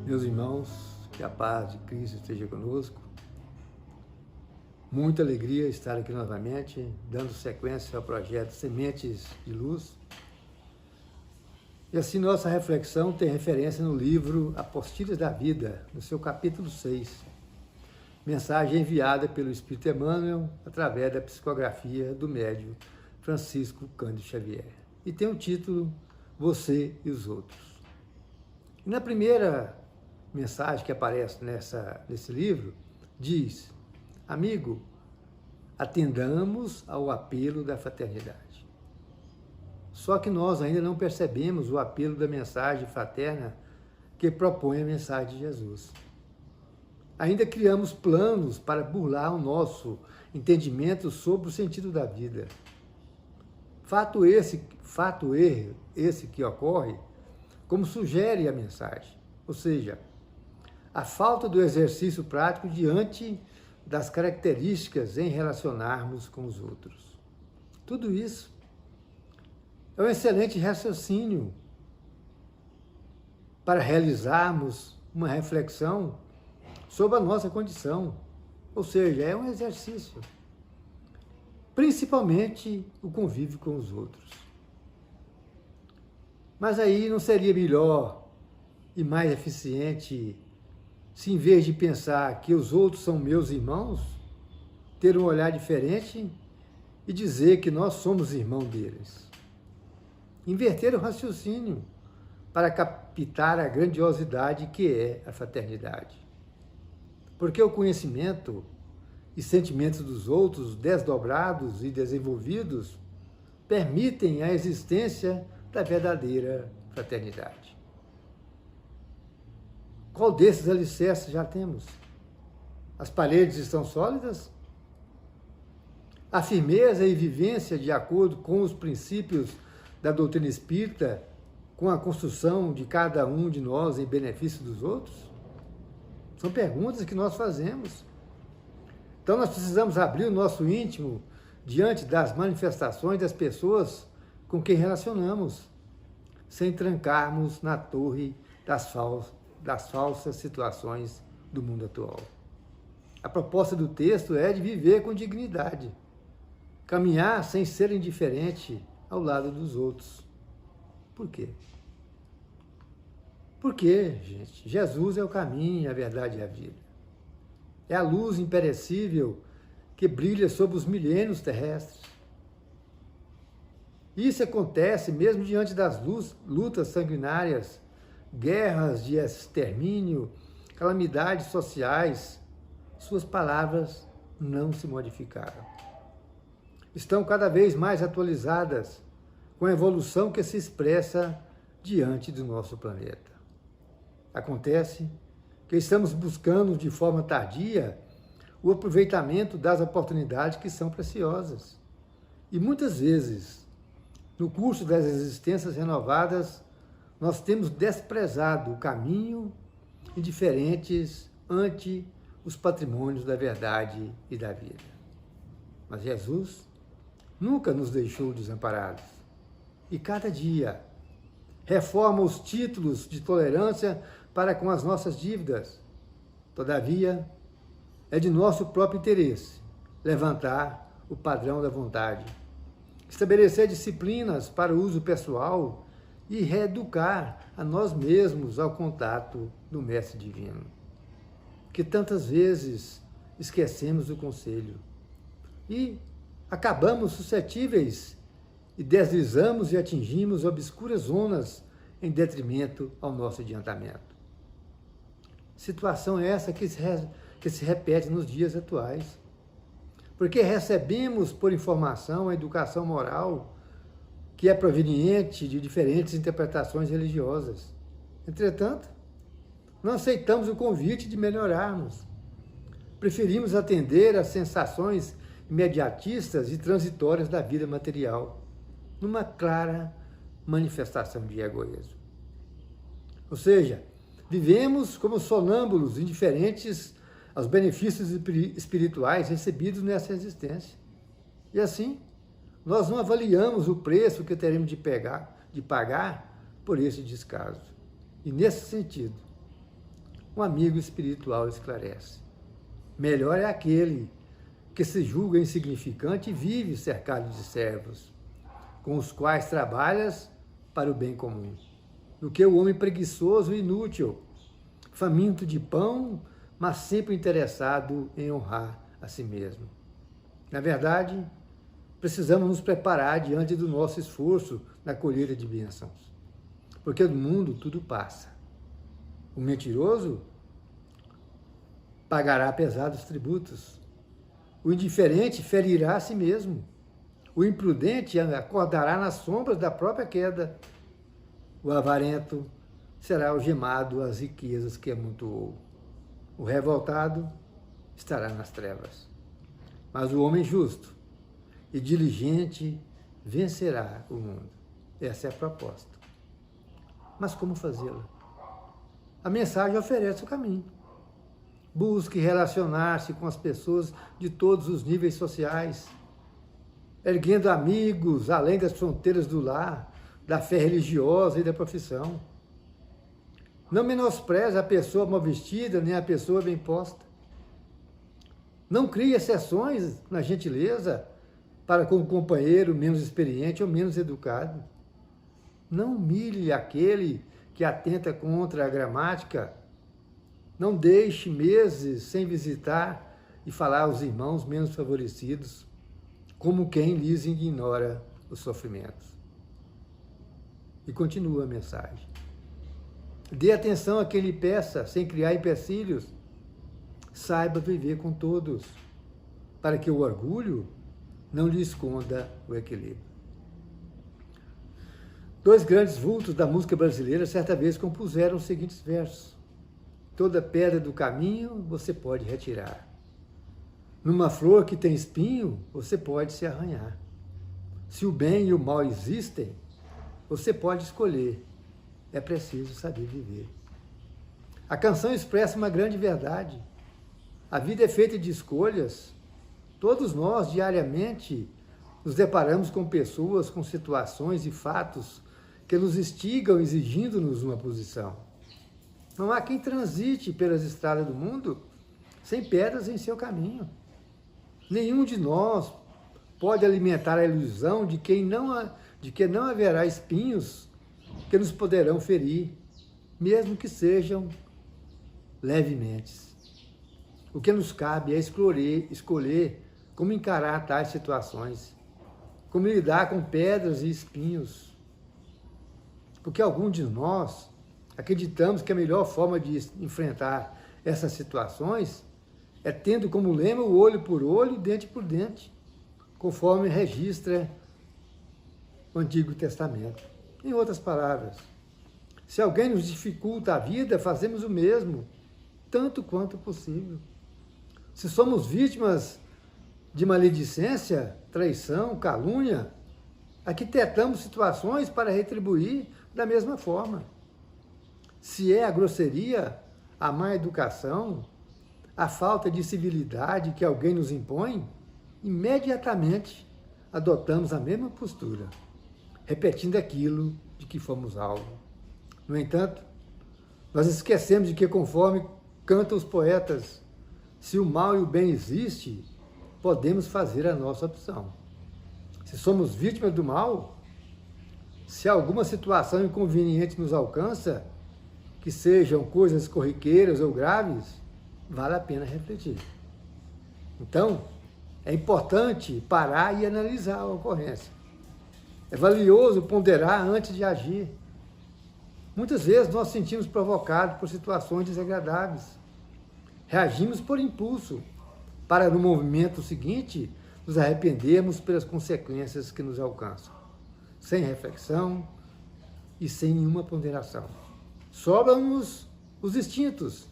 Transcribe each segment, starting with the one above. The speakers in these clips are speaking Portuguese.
Meus irmãos, que a paz de Cristo esteja conosco. Muita alegria estar aqui novamente, dando sequência ao projeto Sementes de Luz. E assim nossa reflexão tem referência no livro Apostilhas da Vida, no seu capítulo 6. Mensagem enviada pelo Espírito Emmanuel através da psicografia do médium Francisco Cândido Xavier. E tem o título Você e os Outros. E na primeira mensagem que aparece nesse livro, diz: amigo, atendamos ao apelo da fraternidade. Só que nós ainda não percebemos o apelo da mensagem fraterna que propõe a mensagem de Jesus. Ainda criamos planos para burlar o nosso entendimento sobre o sentido da vida. Fato esse que ocorre, como sugere a mensagem, ou seja, a falta do exercício prático diante das características em relacionarmos com os outros. Tudo isso é um excelente raciocínio para realizarmos uma reflexão sobre a nossa condição, ou seja, é um exercício, principalmente o convívio com os outros. Mas aí não seria melhor e mais eficiente se, em vez de pensar que os outros são meus irmãos, ter um olhar diferente e dizer que nós somos irmão deles? Inverter o raciocínio para captar a grandiosidade que é a fraternidade. Porque o conhecimento e sentimentos dos outros, desdobrados e desenvolvidos, permitem a existência da verdadeira fraternidade. Qual desses alicerces já temos? As paredes estão sólidas? A firmeza e vivência de acordo com os princípios da doutrina espírita, com a construção de cada um de nós em benefício dos outros? São perguntas que nós fazemos. Então nós precisamos abrir o nosso íntimo diante das manifestações das pessoas com quem relacionamos, sem trancarmos na torre das falsas situações do mundo atual. A proposta do texto é de viver com dignidade, caminhar sem ser indiferente ao lado dos outros. Por quê? Porque, gente, Jesus é o caminho, a verdade e a vida. É a luz imperecível que brilha sobre os milênios terrestres. Isso acontece mesmo diante das lutas sanguinárias, guerras de extermínio, calamidades sociais. Suas palavras não se modificaram. Estão cada vez mais atualizadas com a evolução que se expressa diante do nosso planeta. Acontece que estamos buscando de forma tardia o aproveitamento das oportunidades que são preciosas. E muitas vezes, no curso das existências renovadas, nós temos desprezado o caminho indiferentes ante os patrimônios da verdade e da vida. Mas Jesus nunca nos deixou desamparados. E cada dia reforma os títulos de tolerância para com as nossas dívidas. Todavia, é de nosso próprio interesse levantar o padrão da vontade, estabelecer disciplinas para o uso pessoal e reeducar a nós mesmos ao contato do Mestre Divino, que tantas vezes esquecemos do conselho e acabamos suscetíveis e deslizamos e atingimos obscuras zonas em detrimento ao nosso adiantamento. Situação essa que se repete nos dias atuais, porque recebemos por informação a educação moral que é proveniente de diferentes interpretações religiosas. Entretanto, não aceitamos o convite de melhorarmos. Preferimos atender às sensações imediatistas e transitórias da vida material, numa clara manifestação de egoísmo. Ou seja, vivemos como sonâmbulos indiferentes aos benefícios espirituais recebidos nessa existência. E assim, nós não avaliamos o preço que teremos de pagar por esse descaso. E nesse sentido, um amigo espiritual esclarece. Melhor é aquele que se julga insignificante e vive cercado de servos, com os quais trabalhas para o bem comum, do que o homem preguiçoso e inútil, faminto de pão, mas sempre interessado em honrar a si mesmo. Na verdade, precisamos nos preparar diante do nosso esforço na colheita de bênçãos, porque no mundo tudo passa. O mentiroso pagará pesados tributos, o indiferente ferirá a si mesmo, o imprudente acordará nas sombras da própria queda, o avarento será algemado às riquezas que amontoou, o revoltado estará nas trevas. Mas o homem justo e diligente vencerá o mundo. Essa é a proposta. Mas como fazê-la? A mensagem oferece o caminho. Busque relacionar-se com as pessoas de todos os níveis sociais, erguendo amigos além das fronteiras do lar, da fé religiosa e da profissão. Não menospreze a pessoa mal vestida, nem a pessoa bem posta. Não crie exceções na gentileza para com o companheiro menos experiente ou menos educado. Não humilhe aquele que atenta contra a gramática. Não deixe meses sem visitar e falar aos irmãos menos favorecidos, como quem lhes ignora os sofrimentos. E continua a mensagem. Dê atenção a quem lhe peça, sem criar empecilhos. Saiba viver com todos, para que o orgulho não lhe esconda o equilíbrio. Dois grandes vultos da música brasileira certa vez compuseram os seguintes versos. Toda pedra do caminho você pode retirar. Numa flor que tem espinho, você pode se arranhar. Se o bem e o mal existem, você pode escolher. É preciso saber viver. A canção expressa uma grande verdade. A vida é feita de escolhas. Todos nós, diariamente, nos deparamos com pessoas, com situações e fatos que nos instigam, exigindo-nos uma posição. Não há quem transite pelas estradas do mundo sem pedras em seu caminho. Nenhum de nós pode alimentar a ilusão de que não haverá espinhos que nos poderão ferir, mesmo que sejam levemente. O que nos cabe é escolher como encarar tais situações, como lidar com pedras e espinhos. Porque alguns de nós acreditamos que a melhor forma de enfrentar essas situações é tendo como lema o olho por olho, dente por dente, conforme registra o Antigo Testamento. Em outras palavras, se alguém nos dificulta a vida, fazemos o mesmo, tanto quanto possível. Se somos vítimas de maledicência, traição, calúnia, arquitetamos situações para retribuir da mesma forma. Se é a grosseria, a má educação, a falta de civilidade que alguém nos impõe, imediatamente adotamos a mesma postura, repetindo aquilo de que fomos alvo. No entanto, nós esquecemos de que, conforme cantam os poetas, se o mal e o bem existem, podemos fazer a nossa opção. Se somos vítimas do mal, se alguma situação inconveniente nos alcança, que sejam coisas corriqueiras ou graves, vale a pena refletir. Então, é importante parar e analisar a ocorrência. É valioso ponderar antes de agir. Muitas vezes nós sentimos provocados por situações desagradáveis. Reagimos por impulso, para no movimento seguinte nos arrependermos pelas consequências que nos alcançam, sem reflexão e sem nenhuma ponderação. Sobram-nos os instintos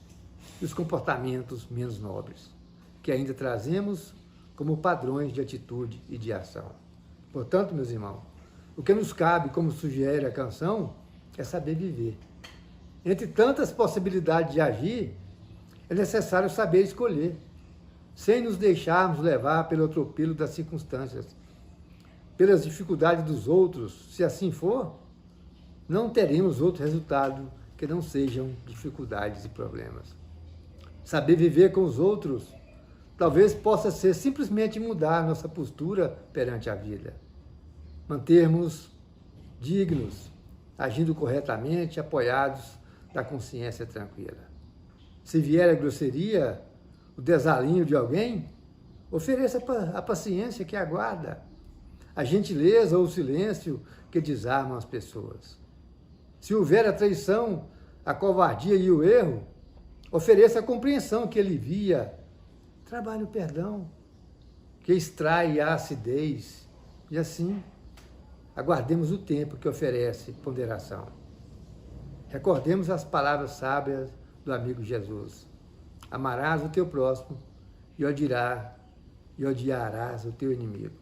e os comportamentos menos nobres, que ainda trazemos como padrões de atitude e de ação. Portanto, meus irmãos, o que nos cabe, como sugere a canção, é saber viver. Entre tantas possibilidades de agir, é necessário saber escolher, sem nos deixarmos levar pelo atropelo das circunstâncias, pelas dificuldades dos outros. Se assim for, não teremos outro resultado que não sejam dificuldades e problemas. Saber viver com os outros talvez possa ser simplesmente mudar nossa postura perante a vida. Mantermos dignos, agindo corretamente, apoiados da consciência tranquila. Se vier a grosseria, o desalinho de alguém, ofereça a paciência que aguarda, a gentileza ou o silêncio que desarmam as pessoas. Se houver a traição, a covardia e o erro, ofereça a compreensão que alivia, trabalhe o perdão, que extrai a acidez, e assim aguardemos o tempo que oferece ponderação. Recordemos as palavras sábias do amigo Jesus: amarás o teu próximo e odiarás o teu inimigo.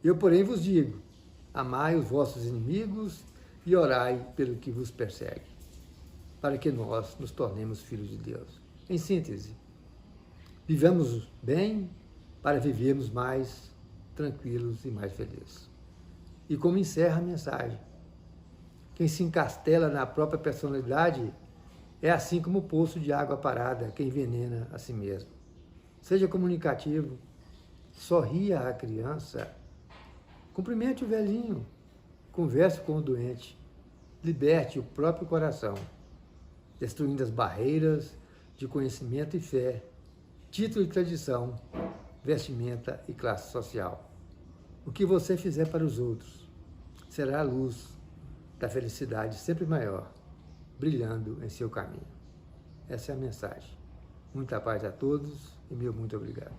Eu, porém, vos digo: amai os vossos inimigos e orai pelo que vos persegue, para que nós nos tornemos filhos de Deus. Em síntese, vivamos bem para vivermos mais tranquilos e mais felizes. E como encerra a mensagem, quem se encastela na própria personalidade é assim como o poço de água parada que envenena a si mesmo. Seja comunicativo, sorria à criança, cumprimente o velhinho, converse com o doente, liberte o próprio coração, destruindo as barreiras de conhecimento e fé, título e tradição, vestimenta e classe social. O que você fizer para os outros será a luz da felicidade sempre maior, brilhando em seu caminho. Essa é a mensagem. Muita paz a todos e meu muito obrigado.